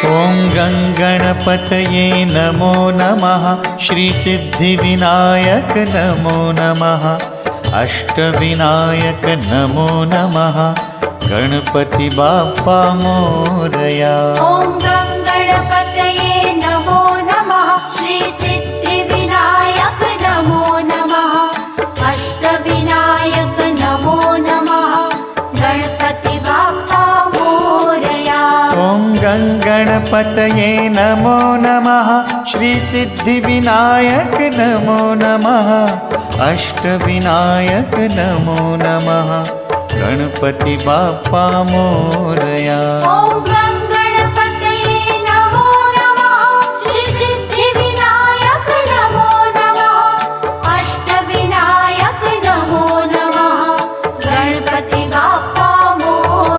ॐ गङ्गणपतये नमो नमः। श्रीसिद्धिविनायक नमो नमः। अष्टविनायक नमो नमः। गणपति बाप्पा मोरया। ॐ गङ्गणपतये नमो नमः। श्रीसिद्धिविनायक नमो नमः। अष्टविनायक नमो नमः। गणपति बाप्पा मोरया। ॐ गङ्गणपतये नमो नमः। श्रीसिद्धिविनायक नमो नमः। अष्टविनायक नमो नमः। गणपति बाप्पा मोरया। ॐ